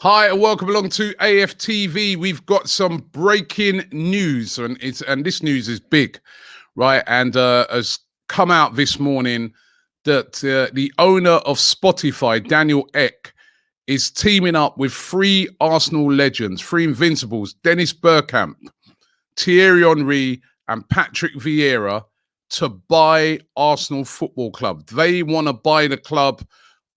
Hi, and welcome along to AFTV. We've got some breaking news, and this news is big, right? And has come out this morning that the owner of Spotify, Daniel Ek, is teaming up with three Arsenal legends, three Invincibles, Dennis Bergkamp, Thierry Henry, and Patrick Vieira, to buy Arsenal Football Club. They want to buy the club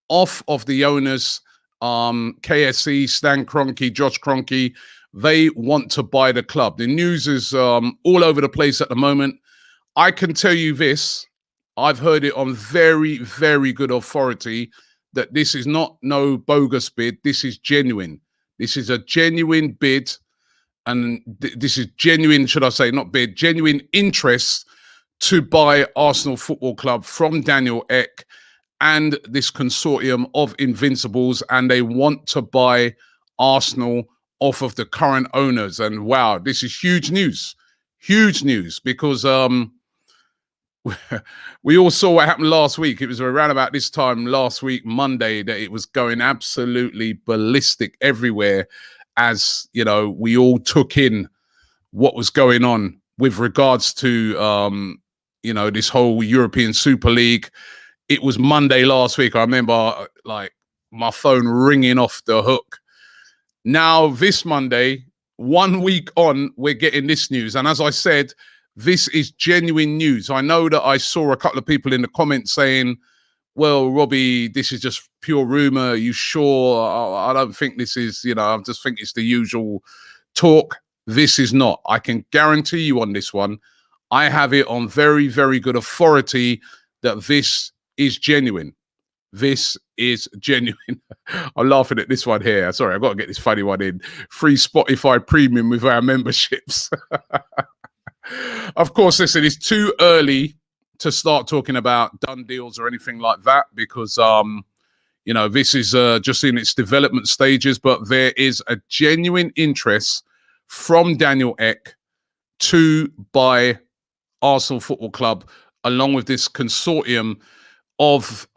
off of the owners. KSE, Stan Cronky, Josh Cronky, they want to buy the club. The news is all over the place at the moment. I can tell you this, I've heard it on very, very good authority that this is not no bogus bid. This is genuine. This is a genuine bid. And this is genuine, should I say, not bid, genuine interest to buy Arsenal Football Club from Daniel Ek and this consortium of Invincibles, and they want to buy Arsenal off of the current owners. And wow, this is huge news, because we all saw what happened last week. It was around about this time last week, Monday, that it was going absolutely ballistic everywhere, as you know, we all took in what was going on with regards to this whole European Super League. It was Monday last week. I remember like my phone ringing off the hook. Now this Monday, 1 week on, we're getting this news. And as I said, this is genuine news. I know that I saw a couple of people in the comments saying, well, Robbie, this is just pure rumor. Are you sure? I don't think this is, I just think it's the usual talk. This is not. I can guarantee you on this one. I have it on very, very good authority that this is genuine. This is genuine. I'm laughing at this one here. Sorry, I've got to get this funny one in. Free Spotify Premium with our memberships. Of course, listen, it's too early to start talking about done deals or anything like that because, this is just in its development stages, but there is a genuine interest from Daniel Ek to buy Arsenal Football Club along with this consortium of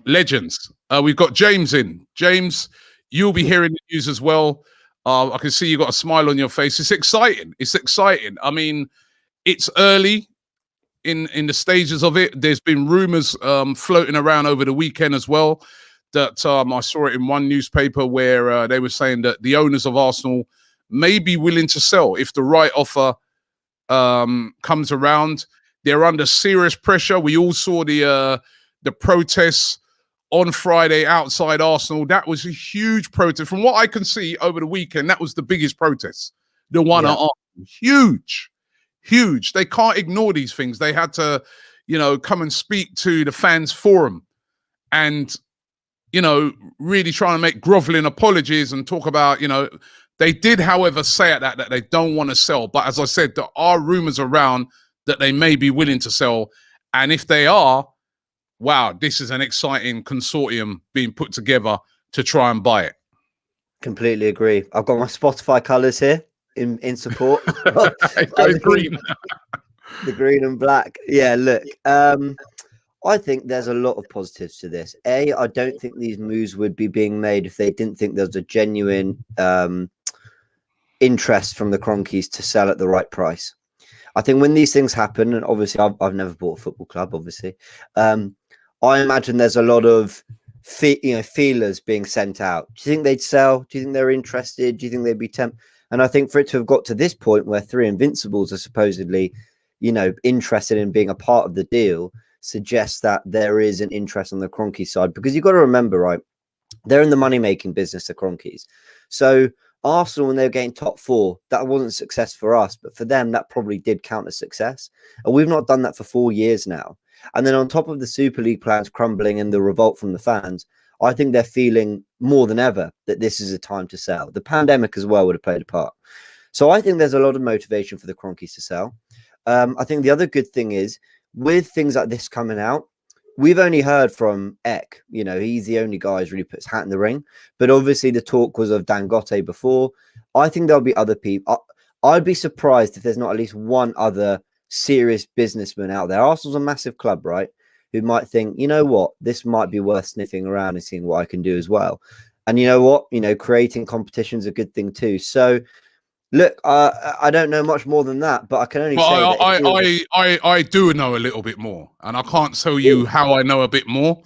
legends. We've got James in. James, you'll be hearing the news as well. I can see you got a smile on your face. It's exciting. I mean, it's early in the stages of it. There's been rumors floating around over the weekend as well that I saw it in one newspaper where they were saying that the owners of Arsenal may be willing to sell if the right offer comes around. They're under serious pressure. We all saw the protests on Friday outside Arsenal. That was a huge protest. From what I can see over the weekend, that was the biggest protest. The one at Arsenal. Huge. They can't ignore these things. They had to, come and speak to the fans forum and, really trying to make groveling apologies and talk about, they did, however, say at that they don't want to sell. But as I said, there are rumors around that they may be willing to sell. And if they are, wow, this is an exciting consortium being put together to try and buy it. Completely agree. I've got my Spotify colours here in support. Green. The green and black. Yeah, look, I think there's a lot of positives to this. I don't think these moves would be being made if they didn't think there was a genuine interest from the Cronkies to sell at the right price. I think when these things happen, and obviously I've never bought a football club, obviously, I imagine there's a lot of feelers being sent out. Do you think they'd sell? Do you think they're interested? Do you think they'd be tempted? And I think for it to have got to this point where three Invincibles are supposedly, interested in being a part of the deal suggests that there is an interest on the Cronky side. Because you've got to remember, right, they're in the money-making business, the Cronkies. So Arsenal, when they were getting top four, that wasn't success for us, but for them, that probably did count as success. And we've not done that for 4 years now. And then on top of the Super League plans crumbling and the revolt from the fans, I think they're feeling more than ever that this is a time to sell. The pandemic as well would have played a part. So I think there's a lot of motivation for the Cronkies to sell. I think the other good thing is, with things like this coming out, we've only heard from Ek. He's the only guy who's really put his hat in the ring. But obviously the talk was of Dangote before. I think there'll be other people. I'd be surprised if there's not at least one other serious businessman out there. Arsenal's a massive club, right? Who might think, you know what, this might be worth sniffing around and seeing what I can do as well. And you know what? You know, creating competition is a good thing too. So, look, I don't know much more than that, but I can only say that I do know a little bit more, and I can't tell you how I know a bit more.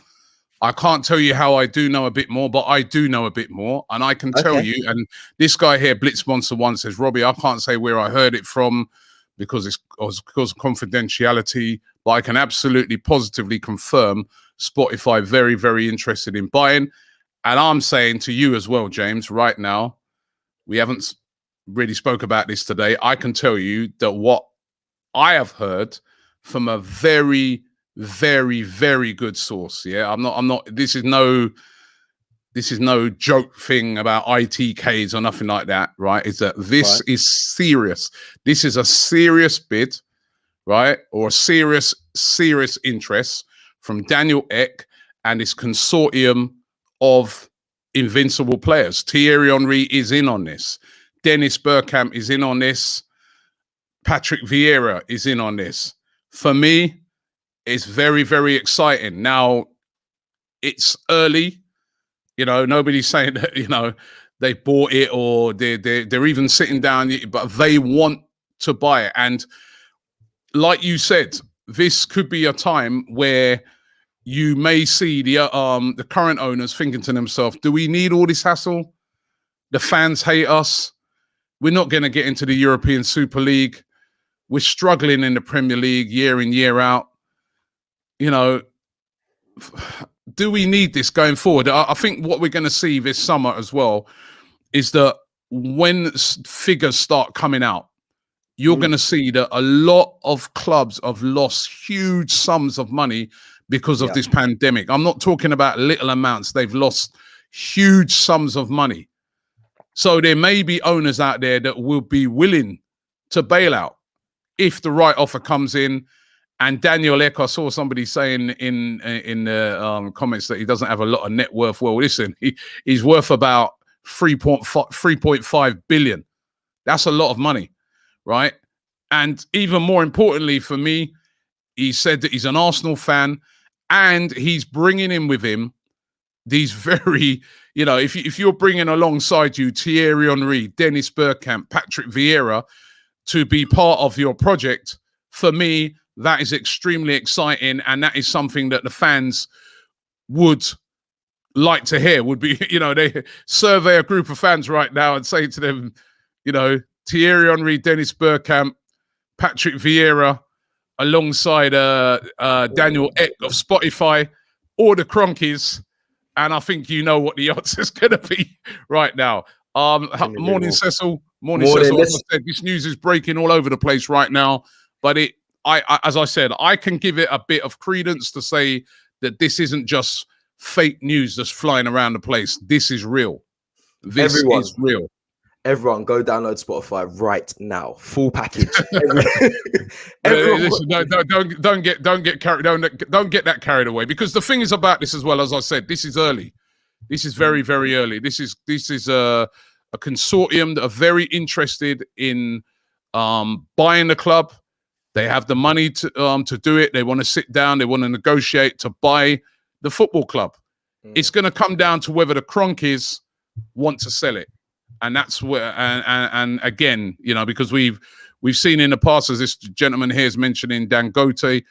I can't tell you how I do know a bit more, but I do know a bit more, and I can tell you. And this guy here, Blitzmonster1, says, Robbie, I can't say where I heard it from because it's because of confidentiality, but I can absolutely positively confirm Spotify very, very interested in buying. And I'm saying to you as well, James, right now, we haven't really spoke about this today. I can tell you that what I have heard from a very, very, very good source. Yeah, I'm not. This is no joke thing about ITKs or nothing like that. Right? Is that this is serious? This is a serious bid, right? Or a serious interest from Daniel Ek and his consortium of invincible players. Thierry Henry is in on this. Dennis Bergkamp is in on this. Patrick Vieira is in on this. For me, it's very, very exciting. Now, it's early. You know, nobody's saying that, you know, they bought it or they're even sitting down, but they want to buy it. And like you said, this could be a time where you may see the current owners thinking to themselves, do we need all this hassle? The fans hate us. We're not going to get into the European Super League. We're struggling in the Premier League year in, year out. You know, do we need this going forward? I think what we're going to see this summer as well is that when figures start coming out, you're going to see that a lot of clubs have lost huge sums of money because of this pandemic. I'm not talking about little amounts. They've lost huge sums of money. So there may be owners out there that will be willing to bail out if the right offer comes in. And Daniel Ek, I saw somebody saying in the comments that he doesn't have a lot of net worth. Well, listen, he's worth about 3.5 billion. That's a lot of money, right? And even more importantly for me, he said that he's an Arsenal fan and he's bringing in with him these very, you know, if you're bringing alongside you Thierry Henry, Dennis Bergkamp, Patrick Vieira to be part of your project, for me, that is extremely exciting. And that is something that the fans would like to hear. Would be, you know, they survey a group of fans right now and say to them, you know, Thierry Henry, Dennis Bergkamp, Patrick Vieira, alongside Daniel Ek of Spotify, or the Cronkies. And I think you know what the odds is going to be right now. Morning, Cecil. Morning, Cecil. As I said, this news is breaking all over the place right now. But I, as I said, I can give it a bit of credence to say that this isn't just fake news that's flying around the place. This is real. This is real. Everyone, go download Spotify right now. Full package. Listen, don't get that carried away. Because the thing is about this as well, as I said, this is early. This is very, very early. This is a consortium that are very interested in buying the club. They have the money to do it. They want to sit down. They want to negotiate to buy the football club. It's going to come down to whether the Cronkies want to sell it. And that's where, and again, you know, because we've seen in the past, as this gentleman here is mentioning, Dangote,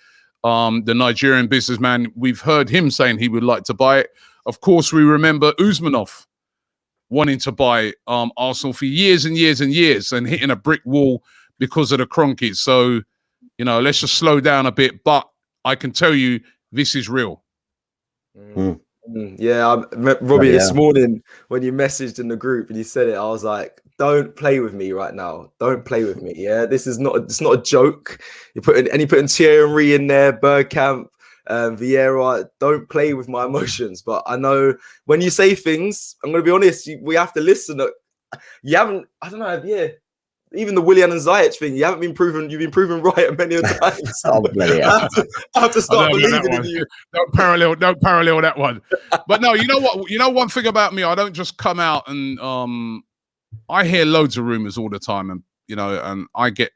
the Nigerian businessman, we've heard him saying he would like to buy it. Of course, we remember Usmanov wanting to buy Arsenal for years and years and years and hitting a brick wall because of the Cronkies. So, you know, let's just slow down a bit. But I can tell you, this is real. Yeah, Robbie, this morning when you messaged in the group and you said it, I was like, don't play with me right now. Don't play with me. Yeah, it's not a joke. You're putting Thierry Henry in there, Bergkamp, Vieira. Don't play with my emotions. But I know when you say things, I'm going to be honest, we have to listen. You haven't, I don't know, yeah. Even the Willian and Ziyech thing, you've been proven right many a times. I have to start believing in you. Don't parallel that one. But no, you know what? You know one thing about me, I don't just come out and I hear loads of rumors all the time, and you know, and I get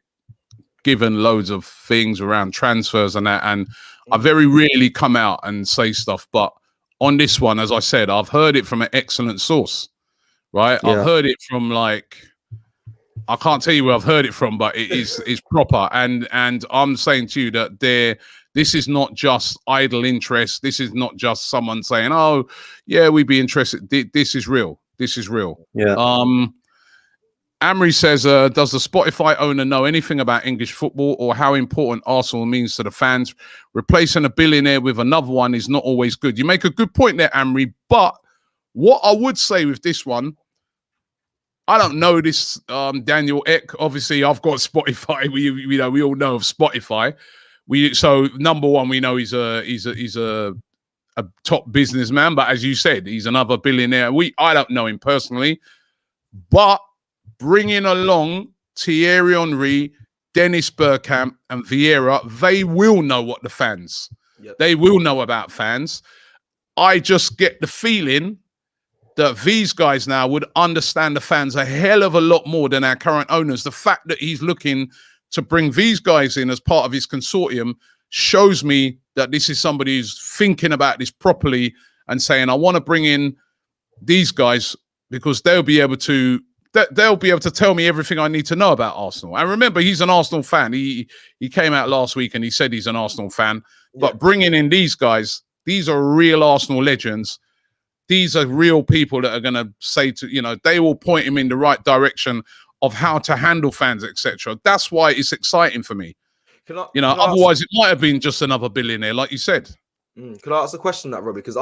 given loads of things around transfers and that, and I very rarely come out and say stuff. But on this one, as I said, I've heard it from an excellent source, right? Yeah. I've heard it from like, I can't tell you where I've heard it from, but it's proper. And I'm saying to you that this is not just idle interest. This is not just someone saying, "Oh, yeah, we'd be interested." This is real. This is real. Yeah. Amri says, does the Spotify owner know anything about English football or how important Arsenal means to the fans? Replacing a billionaire with another one is not always good. You make a good point there, Amri. But what I would say with this one, I don't know this Daniel Ek. Obviously, I've got Spotify. We all know of Spotify. So number one, we know he's a top businessman. But as you said, he's another billionaire. I don't know him personally, but bringing along Thierry Henry, Dennis Bergkamp, and Vieira, they will know what the fans. Yep. They will know about fans. I just get the feeling that these guys now would understand the fans a hell of a lot more than our current owners. The fact that he's looking to bring these guys in as part of his consortium shows me that this is somebody who's thinking about this properly and saying, I want to bring in these guys because they'll be able to tell me everything I need to know about Arsenal. And remember, he's an Arsenal fan. He came out last week and he said he's an Arsenal fan. Yeah. But bringing in these guys, these are real Arsenal legends. These are real people that are going to say they will point him in the right direction of how to handle fans, etc. That's why it's exciting for me. Otherwise it might have been just another billionaire, like you said. Can I ask a question on that, Robbie? Because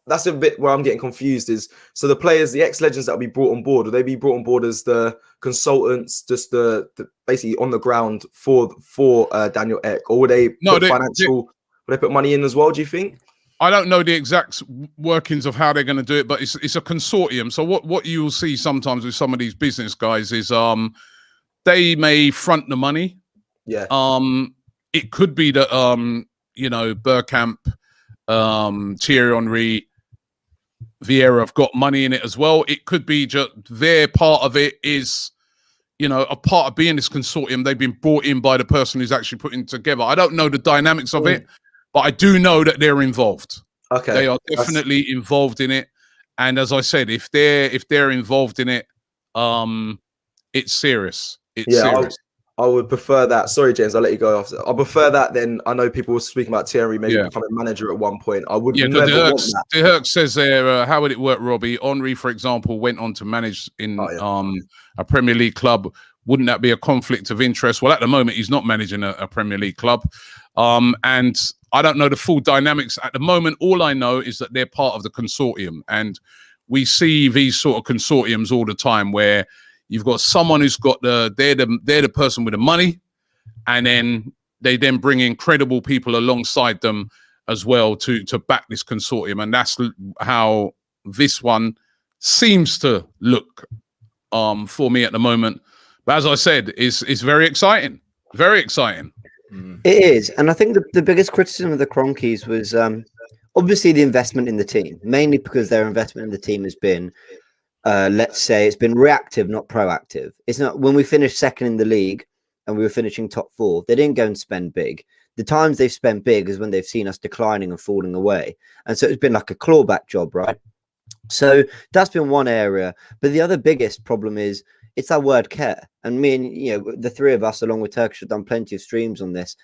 that's a bit where I'm getting confused. Is so the players, the ex-legends that will be brought on board, will they be brought on board as the consultants, just the basically on the ground for Daniel Ek, or will they will they put money in as well? Do you think? I don't know the exact workings of how they're going to do it, but it's a consortium. So what you will see sometimes with some of these business guys is they may front the money. Yeah. It could be that Bergkamp, Thierry Henry, Vieira have got money in it as well. It could be just their part of it is, a part of being this consortium. They've been brought in by the person who's actually putting together. I don't know the dynamics of it, but I do know that they're involved. Okay, they are definitely involved in it. And as I said, if they're involved in it, it's serious. It's serious. I would prefer that. Sorry, James, I'll let you go off. I prefer that. Then I know people were speaking about Thierry maybe becoming manager at one point. I would never want that. De Herk says there, how would it work, Robbie? Henry, for example, went on to manage in a Premier League club. Wouldn't that be a conflict of interest? Well, at the moment, he's not managing a Premier League club. And I don't know the full dynamics at the moment. All I know is that they're part of the consortium. And we see these sort of consortiums all the time where you've got someone who's got they're the person with the money, and then they then bring in credible people alongside them as well to back this consortium. And that's how this one seems to look for me at the moment. But as I said, it's very exciting. Very exciting. It is. And I think the biggest criticism of the Cronkies was obviously the investment in the team, mainly because their investment in the team has been, let's say, it's been reactive, not proactive. It's not when we finished second in the league and we were finishing top 4, they didn't go and spend big. The times they've spent big is when they've seen us declining and falling away. And so it's been like a clawback job, right? So that's been one area. But the other biggest problem is it's our word care. And me and, the three of us, along with Turkish, have done plenty of streams on this.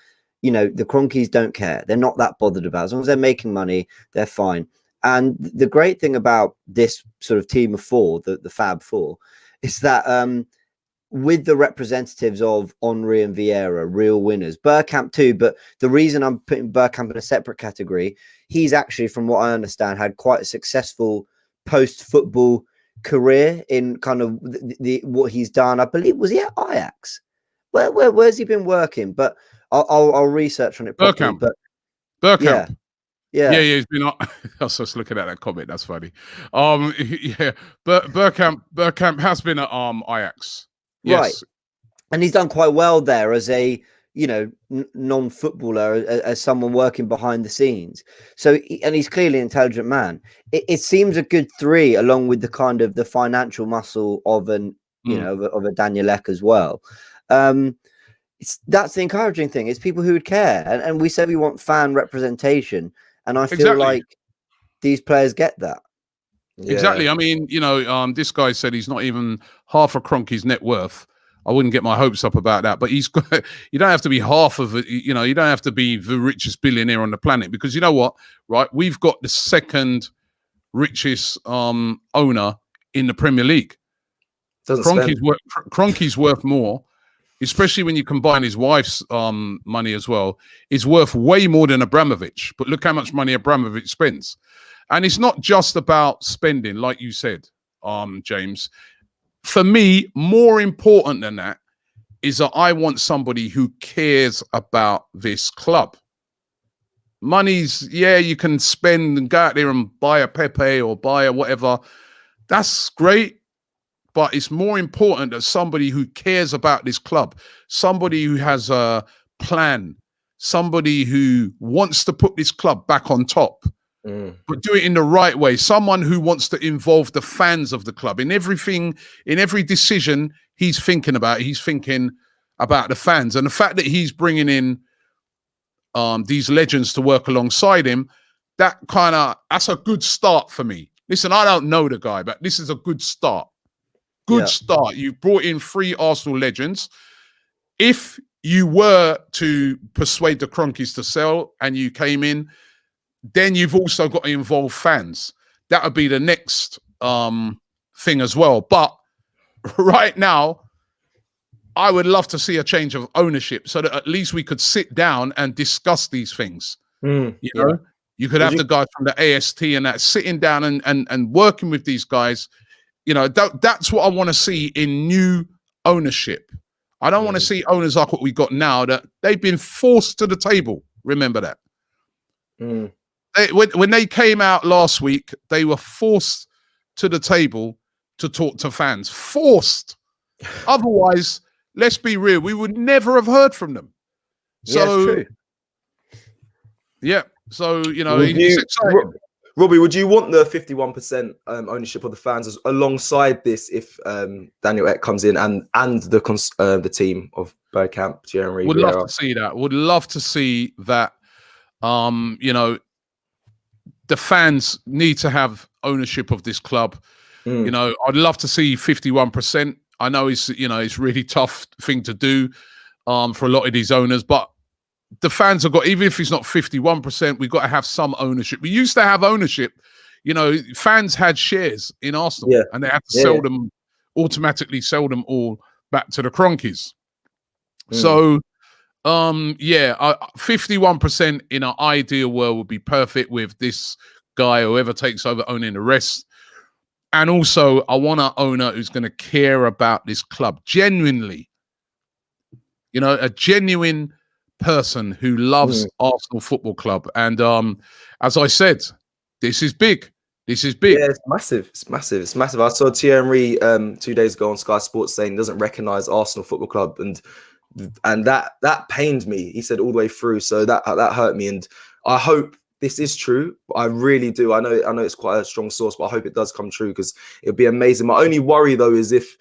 The Cronkies don't care. They're not that bothered about it. As long as they're making money, they're fine. And the great thing about this sort of team of 4, the Fab 4, is that with the representatives of Henry and Vieira, real winners, Bergkamp too, but the reason I'm putting Bergkamp in a separate category, he's actually, from what I understand, had quite a successful post-football career in kind of the what he's done. I believe, was he at Ajax? Where's he been working? But I'll research on it properly. Bergkamp. Yeah, he's been. I was just looking at that comment. That's funny. Bergkamp has been at Ajax. Yes. Right, and he's done quite well there as a non-footballer, as someone working behind the scenes. So, and he's clearly an intelligent man. It seems a good 3, along with the kind of the financial muscle of of a Daniel Ek as well. That's the encouraging thing. It's people who would care, and we said we want fan representation. And I feel like these players get that. Yeah. Exactly. I mean, this guy said he's not even half a Cronkies net worth. I wouldn't get my hopes up about that, but he's got, you don't have to be half of it. You don't have to be the richest billionaire on the planet, because you know what, right? We've got the second richest owner in the Premier League. Cronkies worth more, especially when you combine his wife's money as well. Is worth way more than Abramovich. But look how much money Abramovich spends. And it's not just about spending, like you said, James. For me, more important than that is that I want somebody who cares about this club. Money's, yeah, you can spend and go out there and buy a Pepe or buy a whatever. That's great. But it's more important that somebody who cares about this club, somebody who has a plan, somebody who wants to put this club back on top. But do it in the right way. Someone who wants to involve the fans of the club in everything, in every decision he's thinking about. He's thinking about the fans, and the fact that he's bringing in these legends to work alongside him, that's a good start for me. Listen, I don't know the guy, but this is a good start. Good start. You brought in 3 Arsenal legends. If you were to persuade the Cronkies to sell and you came in, then you've also got to involve fans. That would be the next thing as well. But right now, I would love to see a change of ownership so that at least we could sit down and discuss these things. You know, you could have the guys from the AST and that sitting down and working with these guys. You know, that's what I want to see in new ownership. I don't want to see owners like what we got now, that they've been forced to the table. Remember that. When they came out last week, they were forced to the table to talk to fans. Forced. Otherwise, let's be real, we would never have heard from them. So, true. Yeah. So, it's exciting. Robbie, would you want the 51% ownership of the fans alongside this if Daniel Ek comes in and the team of Bergkamp, Vieira? Would love to see that. Would love to see that. The fans need to have ownership of this club. I'd love to see 51%. I know it's really tough thing to do for a lot of these owners, but the fans have got, even if it's not 51%, we've got to have some ownership. We used to have ownership. Fans had shares in Arsenal and they had to sell them, automatically sell them all back to the Cronkies. So, 51% in an ideal world would be perfect with this guy, whoever takes over owning the rest. And also, I want an owner who's going to care about this club genuinely. A genuine person who loves Arsenal Football Club. And as I said, this is big. This is big. Yeah, it's massive. It's massive. It's massive. I saw Thierry 2 days ago on Sky Sports saying he doesn't recognise Arsenal Football Club, and that pained me. He said all the way through, so that hurt me. And I hope this is true. I really do. I know it's quite a strong source, but I hope it does come true, because it'd be amazing. My only worry though is if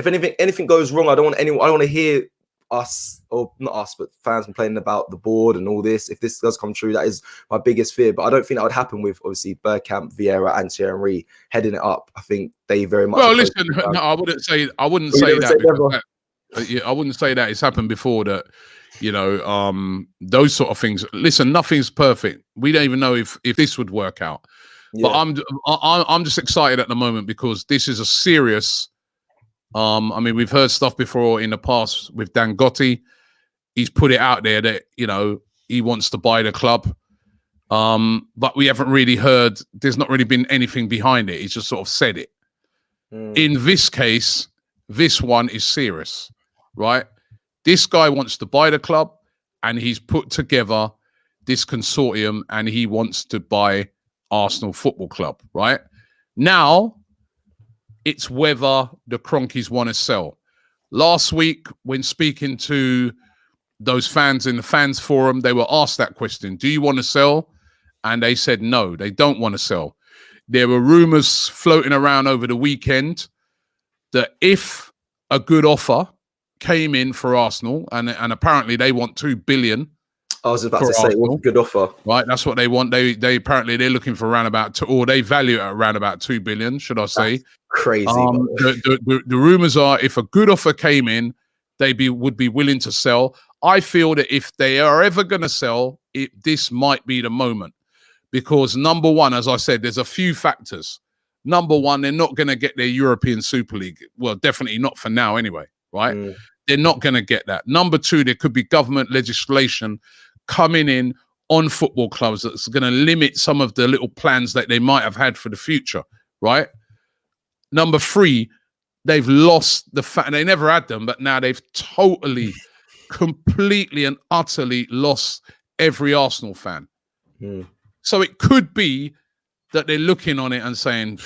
anything goes wrong, I don't want to hear us, or not us, but fans complaining about the board and all this. If this does come true, that is my biggest fear. But I don't think that would happen with obviously Bergkamp, Vieira, and Thierry heading it up. I think they very much. Well, listen, no, I wouldn't say that. I wouldn't say that it's happened before. That those sort of things. Listen, nothing's perfect. We don't even know if this would work out. But I'm just excited at the moment because this is a serious. We've heard stuff before in the past with Dangote. He's put it out there that, he wants to buy the club. But we haven't really heard, there's not really been anything behind it. He's just sort of said it. In this case, this one is serious, right? This guy wants to buy the club and he's put together this consortium and he wants to buy Arsenal Football Club, right? Now, it's whether the Cronkies want to sell. Last week, when speaking to those fans in the fans forum, they were asked that question. Do you want to sell? And they said no, they don't want to sell. There were rumors floating around over the weekend that if a good offer came in for Arsenal, and apparently they want 2 billion I was about for to say, Arsenal. what a good offer. Right, that's what they want. They apparently they're looking for around about or they value it at around about 2 billion, should I say? That's crazy. The rumors are if a good offer came in, would be willing to sell. I feel that if they are ever going to sell, this might be the moment, because number one, as I said, there's a few factors. Number one, they're not going to get their European Super League. Well, definitely not for now, anyway. Right? They're not going to get that. Number two, there could be government legislation coming in on football clubs that's going to limit some of the little plans that they might have had for the future, right? Number three, they've lost the fact they never had them, but now they've totally, completely and utterly lost every Arsenal fan. So it could be that they're looking on it and saying,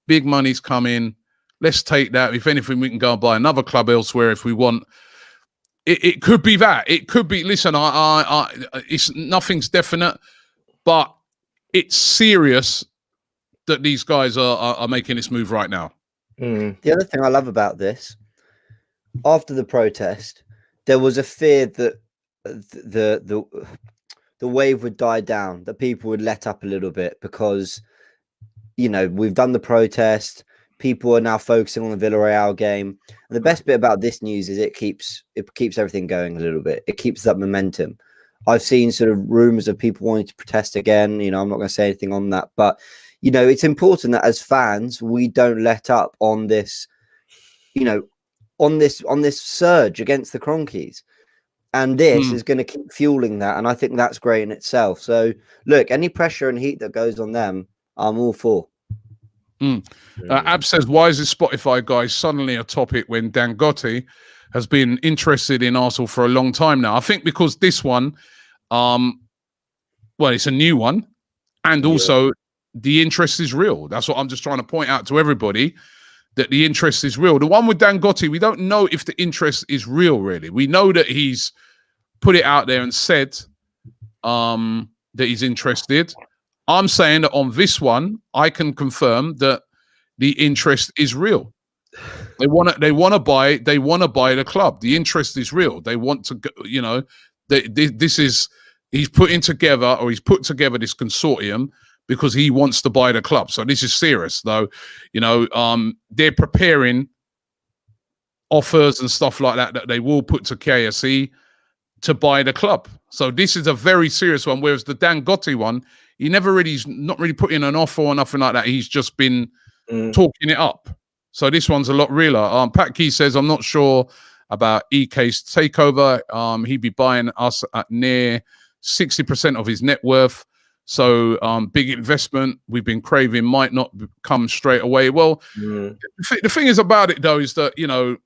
big money's coming. Let's take that. If anything, we can go and buy another club elsewhere if we want. It could be that. It could be. Listen, it's nothing's definite, but it's serious that these guys are making this move right now. The other thing I love about this, after the protest, there was a fear that the wave would die down, that people would let up a little bit because, you know, we've done the protest. People are now focusing on the Villarreal game. And the best bit about this news is it keeps everything going a little bit. It keeps that momentum. I've seen sort of rumors of people wanting to protest again. You know, I'm not going to say anything on that, but you know, it's important that as fans, we don't let up on this, you know, on this surge against the Cronkies. And this is going to keep fueling that. And I think that's great in itself. So look, any pressure and heat that goes on them, I'm all for. Ab says, why is this Spotify guy suddenly a topic when Dangote has been interested in Arsenal for a long time now? I think because this one, well, it's a new one, and also the interest is real. That's what I'm just trying to point out to everybody, that the interest is real. The one with Dangote, we don't know if the interest is real, really. We know that he's put it out there and said that he's interested. I'm saying that on this one, I can confirm that the interest is real. They want to buy the club. The interest is real. They want to, you know, he's put together this consortium because he wants to buy the club. So this is serious, though. You know, they're preparing offers and stuff like that they will put to KSE to buy the club. So this is a very serious one. Whereas the Dangote one, he's not really put in an offer or nothing like that. He's just been talking it up. So this one's a lot realer. Pat Key says, I'm not sure about EK's takeover. He'd be buying us at near 60% of his net worth. So big investment we've been craving might not come straight away. Well, the thing is about it, though, is that, you know,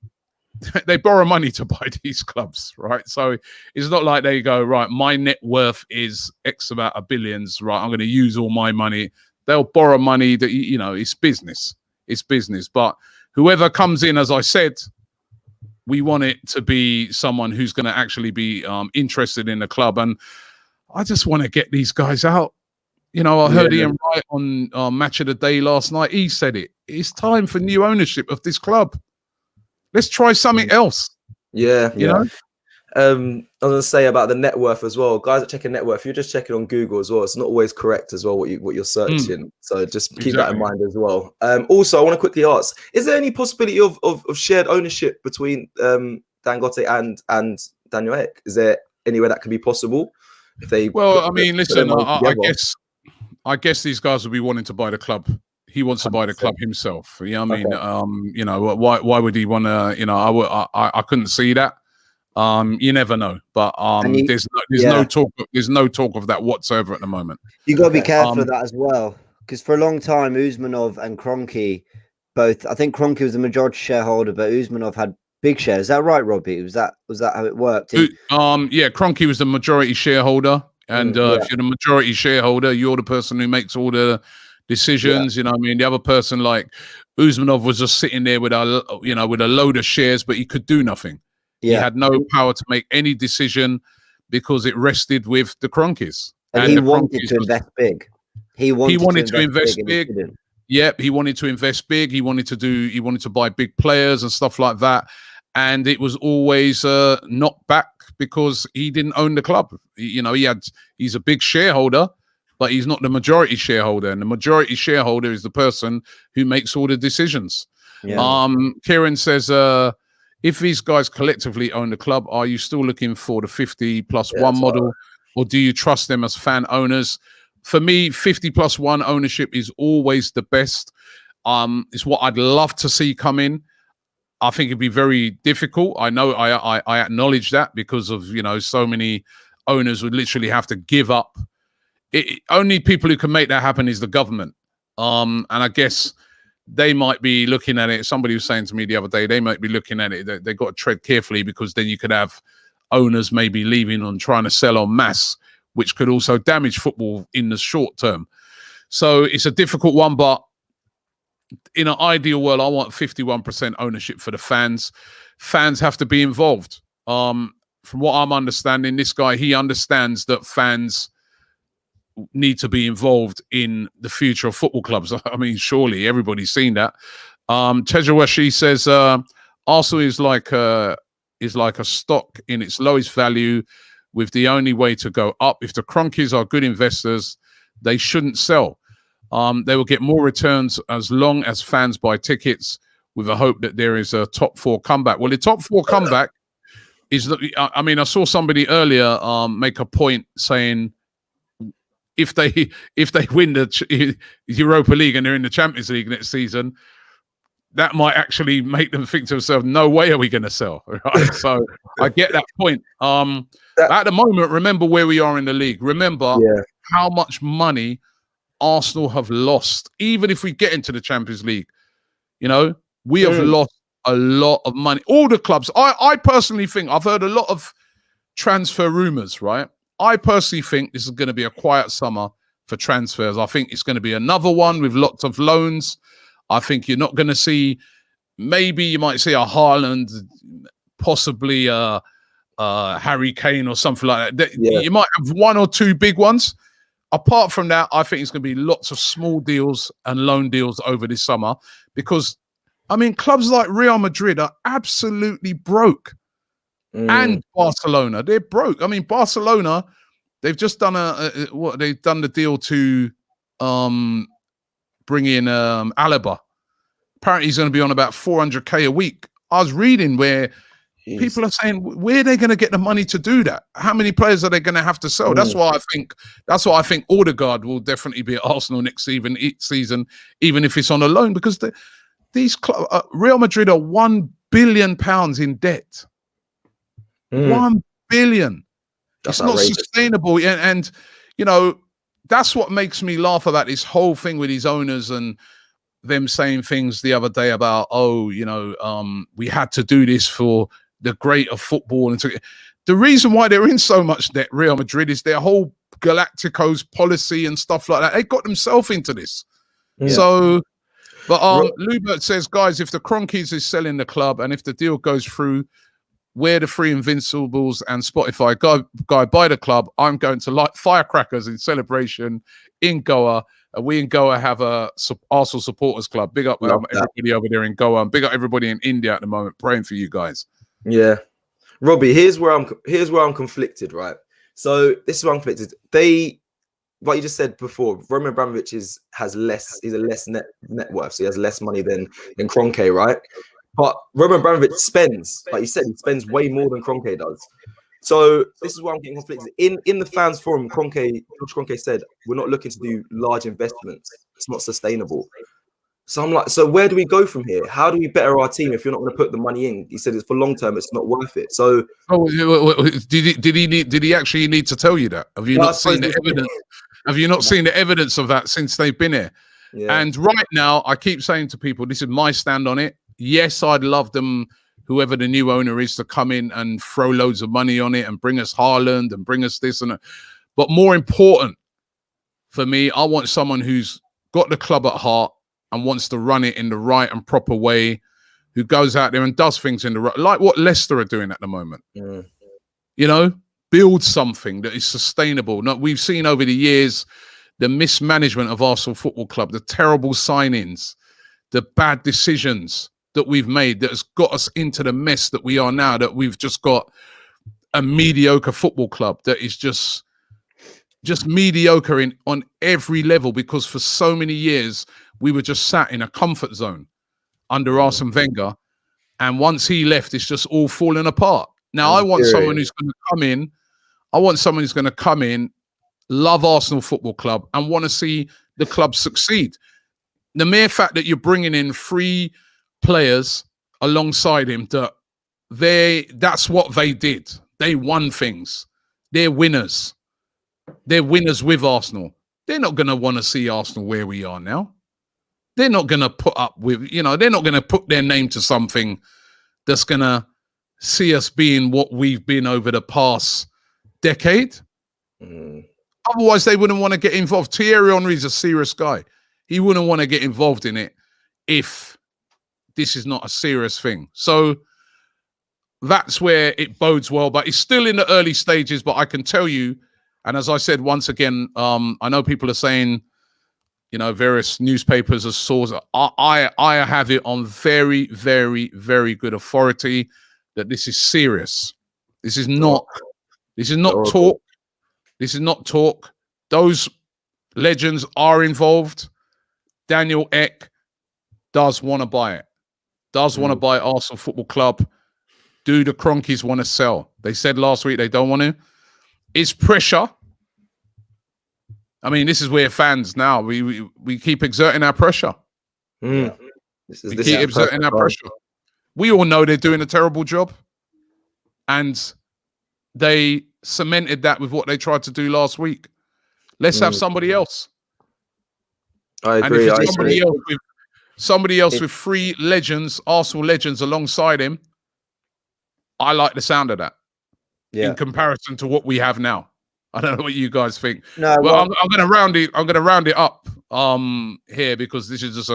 they borrow money to buy these clubs, right? So it's not like they go, right, my net worth is X amount of billions, right? I'm going to use all my money. They'll borrow money that, you know, it's business. It's business. But whoever comes in, as I said, we want it to be someone who's going to actually be interested in the club. And I just want to get these guys out. You know, I heard Ian Wright on Match of the Day last night. He said it. It's time for new ownership of this club. Let's try something else. You know? I was gonna say about the net worth as well. Guys that check a net worth, you're just checking on Google as well. It's not always correct as well what you're searching. So just keep that in mind as well. Also, I want to quickly ask: is there any possibility of shared ownership between Dangote and Daniel Ek? Is there anywhere that can be possible? If they listen, I guess these guys will be wanting to buy the club. He wants to buy the club himself. You know what I mean? You know, why would he want to? You know, I couldn't see that. You never know, but there's no talk of that whatsoever at the moment. You got to be careful of that as well, because for a long time, Usmanov and Cronky both. I think Cronky was the majority shareholder, but Usmanov had big shares. Is that right, Robbie? Was that how it worked? Cronky was the majority shareholder, and if you're the majority shareholder, you're the person who makes all the decisions. You know what I mean? The other person, like Usmanov, was just sitting there with a load of shares, but he could do nothing. He had no power to make any decision because it rested with the Cronkies. And he wanted to invest big. He wanted to invest big. Yep, he wanted to invest big. He wanted to buy big players and stuff like that. And it was always knocked back because he didn't own the club. You know, he's a big shareholder, but he's not the majority shareholder, and the majority shareholder is the person who makes all the decisions. Yeah. Kieran says, if these guys collectively own the club, are you still looking for the 50+1 model, right. or do you trust them as fan owners? For me, 50+1 ownership is always the best. It's what I'd love to see come in. I think it'd be very difficult. I know I acknowledge that, because of, you know, so many owners would literally have to give up. Only people who can make that happen is the government. And I guess they might be looking at it. Somebody was saying to me the other day, they might be looking at it. They've got to tread carefully, because then you could have owners maybe leaving and trying to sell en masse, which could also damage football in the short term. So it's a difficult one, but in an ideal world, I want 51% ownership for the fans. Fans have to be involved. From what I'm understanding, this guy, he understands that fans need to be involved in the future of football clubs. I mean, surely everybody's seen that. Tejawashi says, Arsenal is like a stock in its lowest value, with the only way to go up. If the Cronkies are good investors, they shouldn't sell. They will get more returns as long as fans buy tickets, with a hope that there is a top 4 comeback. Well, the top 4 comeback is, I mean, I saw somebody earlier make a point saying, if they win the Europa League and they're in the Champions League next season, that might actually make them think to themselves, no way are we going to sell. Right? So I get that point. At the moment, remember where we are in the league. Remember how much money Arsenal have lost. Even if we get into the Champions League, you know, we have lost a lot of money. All the clubs. I personally think, I've heard a lot of transfer rumors, right? I personally think this is going to be a quiet summer for transfers. I think it's going to be another one with lots of loans. I think you're not going to see, maybe you might see a Haaland, possibly a Harry Kane or something like that. You might have 1 or 2 big ones. Apart from that, I think it's going to be lots of small deals and loan deals over this summer, because, I mean, clubs like Real Madrid are absolutely broke. And Barcelona, they're broke. I mean, Barcelona, they've just done they've done the deal to bring in Alaba. Apparently, he's going to be on about 400k a week. I was reading where people are saying, where are they going to get the money to do that? How many players are they going to have to sell? That's why I think Odegaard will definitely be at Arsenal next season, even if it's on a loan, because these Real Madrid are £1 billion in debt. 1 billion. It's not sustainable. And, you know, that's what makes me laugh about this whole thing with these owners and them saying things the other day about, we had to do this for the greater football. And the reason why they're in so much debt, Real Madrid, is their whole Galacticos policy and stuff like that. They got themselves into this. So, but Lubert says, guys, if the Cronkies is selling the club and if the deal goes through, where the Free Invincibles and Spotify guy buy the club, I'm going to light firecrackers in celebration in Goa. We in Goa have a Arsenal supporters club. Big up everybody over there in Goa, and big up everybody in India at the moment. Praying for you guys. Yeah, Robbie. Here's where I'm conflicted. Right. So this is where I'm conflicted. Like you just said before, Roman Abramovich he's a less net worth, so he has less money than Kroenke, right? But Roman Abramovich spends, like you said, he spends way more than Kroenke does. So this is why I'm getting conflicted. In the fans forum, George Kroenke said, we're not looking to do large investments. It's not sustainable. So I'm like, so where do we go from here? How do we better our team if you're not going to put the money in? He said it's for long term, it's not worth it. So did he actually need to tell you that? Have you not seen the evidence? Have you not seen the evidence of that since they've been here? Yeah. And right now, I keep saying to people, this is my stand on it. Yes, I'd love them, whoever the new owner is, to come in and throw loads of money on it and bring us Haaland and bring us this and that. But more important for me, I want someone who's got the club at heart and wants to run it in the right and proper way, who goes out there and does things in the right, like what Leicester are doing at the moment. You know, build something that is sustainable. Now, we've seen over the years the mismanagement of Arsenal Football Club, the terrible signings, the bad decisions that we've made that has got us into the mess that we are now, that we've just got a mediocre football club that is just mediocre on every level, because for so many years we were just sat in a comfort zone under Arsene Wenger, and once he left, it's just all falling apart. Now I want someone who's going to come in. I want someone who's going to come in, love Arsenal Football Club, and want to see the club succeed. The mere fact that you're bringing in 3 players alongside him, that's what they did. They won things. They're winners. They're winners with Arsenal. They're not going to want to see Arsenal where we are now. They're not going to put up with, they're not going to put their name to something that's going to see us being what we've been over the past decade. Otherwise, they wouldn't want to get involved. Thierry Henry's a serious guy. He wouldn't want to get involved in it if this is not a serious thing. So that's where it bodes well, but it's still in the early stages. But I can tell you, and as I said, once again, I know people are saying, various newspapers are sources. I have it on very, very, very good authority that this is serious. This is not talk. This is not talk. Those legends are involved. Daniel Ek does want to buy it. Does want to buy Arsenal Football Club. Do the Cronkies want to sell? They said last week they don't want to. It's pressure. I mean, this is where fans now, we keep exerting our pressure. We keep exerting our pressure. We all know they're doing a terrible job. And they cemented that with what they tried to do last week. Let's have somebody else. I agree. And if somebody else with 3 legends, Arsenal legends alongside him, I like the sound of that. In comparison to what we have now. I don't know what you guys think. No, well, I'm going to round it. I'm going to round it up here, because this is just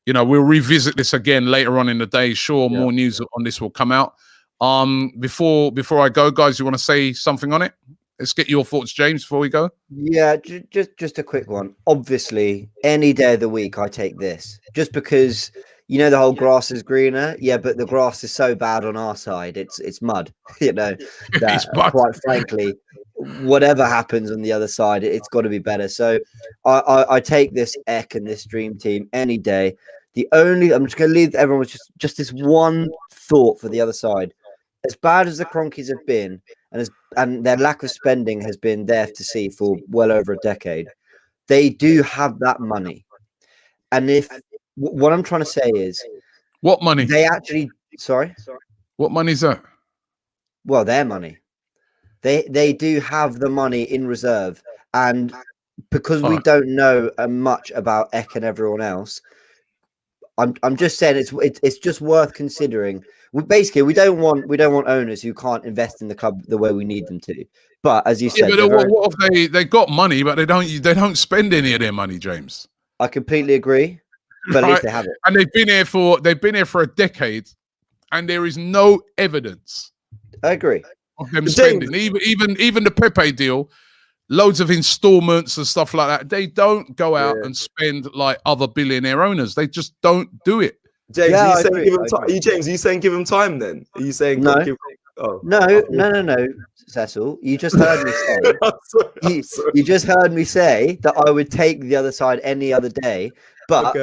we'll revisit this again later on in the day. Sure, more news on this will come out. Before I go, guys, you want to say something on it? Let's get your thoughts, James, before we go. Yeah, just a quick one. Obviously, any day of the week, I take this just because the whole grass is greener. Yeah, but the grass is so bad on our side. It's mud. That quite frankly, whatever happens on the other side, it's got to be better. So I take this Ek and this dream team any day. I'm just going to leave everyone with just this one thought for the other side. As bad as the Cronkies have been, and their lack of spending has been there to see for well over a decade, they do have that money. And what I'm trying to say is, what money? They actually, sorry? What money is that? Well, their money. They do have the money in reserve, and because we don't know much about Ek and everyone else, I'm just saying it's just worth considering. Basically, we don't want owners who can't invest in the club the way we need them to. But as you said, what if they got money, but they don't spend any of their money, James? I completely agree, but at least they have it. And they've been here for a decade, and there is no evidence. I agree. Of them spending. Even the Pepe deal, loads of installments and stuff like that. They don't go out and spend like other billionaire owners. They just don't do it. James, are you saying give him time? Are you saying give him time then? Are you saying no? No, Cecil. You just heard me say. You just heard me say that I would take the other side any other day. But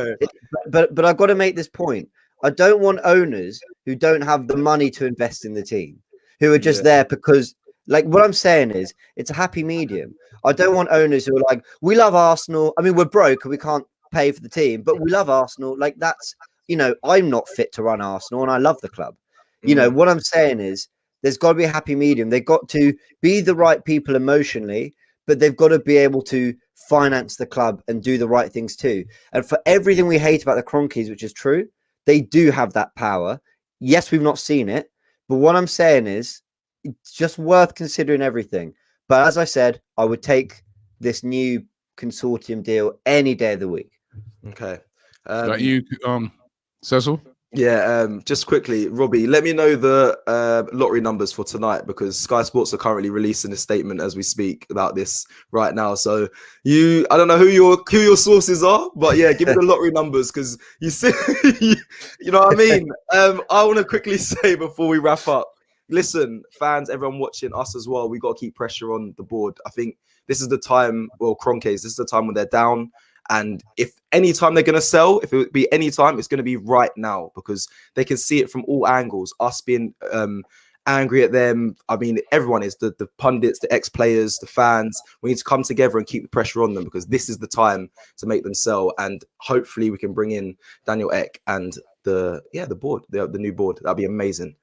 but I've got to make this point. I don't want owners who don't have the money to invest in the team, who are just there because, like, what I'm saying is it's a happy medium. I don't want owners who are like, we love Arsenal. I mean, we're broke and we can't pay for the team, but we love Arsenal. Like, that's, I'm not fit to run Arsenal and I love the club. What I'm saying is there's got to be a happy medium. They've got to be the right people emotionally, but they've got to be able to finance the club and do the right things too. And for everything we hate about the Cronkies, which is true, they do have that power. Yes, we've not seen it, but what I'm saying is it's just worth considering everything. But as I said, I would take this new consortium deal any day of the week. Okay. You, Cecil? Yeah, just quickly, Robbie, let me know the lottery numbers for tonight, because Sky Sports are currently releasing a statement as we speak about this right now. So I don't know who your sources are, but yeah, give me the lottery numbers, because you see, you know what I mean. I want to quickly say before we wrap up, listen, fans, everyone watching us as well, we got to keep pressure on the board. I think this is the time, well, Cronkies, this is the time when they're down. And if any time they're going to sell, if it would be any time, it's going to be right now, because they can see it from all angles. Us being angry at them. I mean, everyone is, the pundits, the ex-players, the fans. We need to come together and keep the pressure on them, because this is the time to make them sell. And hopefully we can bring in Daniel Ek and the board, the new board. That'd be amazing.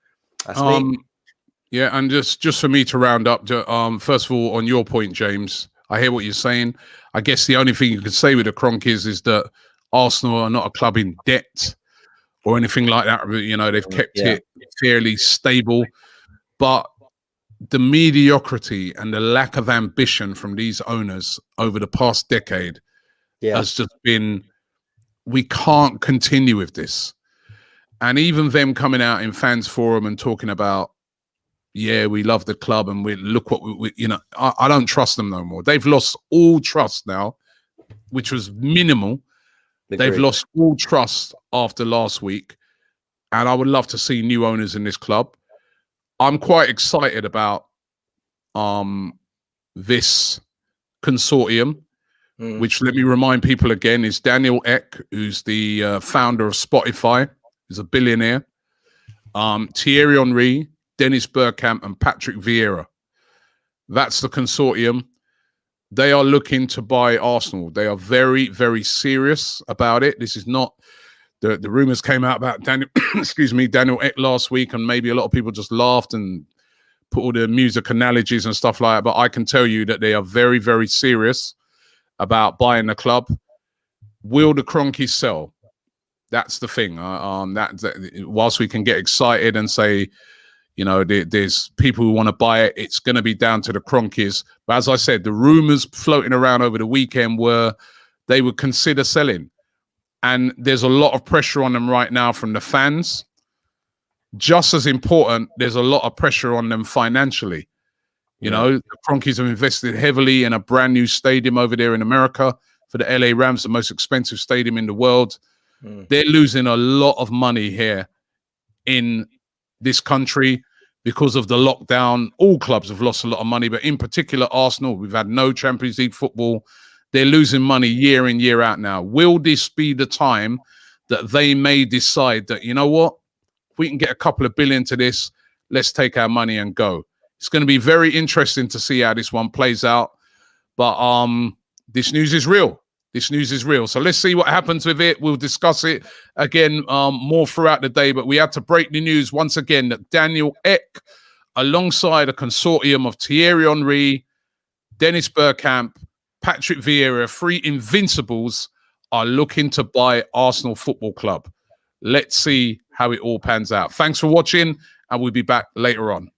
That's me. Yeah, and just for me to round up, first of all, on your point, James, I hear what you're saying. I guess the only thing you could say with the Cronkies is that Arsenal are not a club in debt or anything like that. You know, they've kept it fairly stable. But the mediocrity and the lack of ambition from these owners over the past decade has just been, we can't continue with this. And even them coming out in fans forum and talking about, yeah, we love the club and we look what we you know, I don't trust them no more. They've lost all trust now, which was minimal. Agreed. They've lost all trust after last week. And I would love to see new owners in this club. I'm quite excited about this consortium, which, let me remind people again, is Daniel Ek, who's the founder of Spotify, who's a billionaire, Thierry Henry, Dennis Bergkamp, and Patrick Vieira. That's the consortium. They are looking to buy Arsenal. They are very, very serious about it. This is not the rumors came out about Daniel, Daniel Ek last week, and maybe a lot of people just laughed and put all the music analogies and stuff like that. But I can tell you that they are very, very serious about buying the club. Will the Cronkies sell? That's the thing. That whilst we can get excited and say, you know, there's people who want to buy it, it's going to be down to the Cronkies. But as I said, the rumors floating around over the weekend were they would consider selling. And there's a lot of pressure on them right now from the fans. Just as important, there's a lot of pressure on them financially. You know, the Cronkies have invested heavily in a brand new stadium over there in America for the LA Rams, the most expensive stadium in the world. They're losing a lot of money here in this country because of the lockdown. All clubs have lost a lot of money, but in particular, Arsenal, we've had no Champions League football. They're losing money year in, year out now. Will this be the time that they may decide that, you know what, if we can get a couple of billion to this, let's take our money and go? It's going to be very interesting to see how this one plays out. But this news is real. This news is real. So let's see what happens with it. We'll discuss it again more throughout the day. But we had to break the news once again that Daniel Ek, alongside a consortium of Thierry Henry, Dennis Bergkamp, Patrick Vieira, 3 invincibles, are looking to buy Arsenal Football Club. Let's see how it all pans out. Thanks for watching, and we'll be back later on.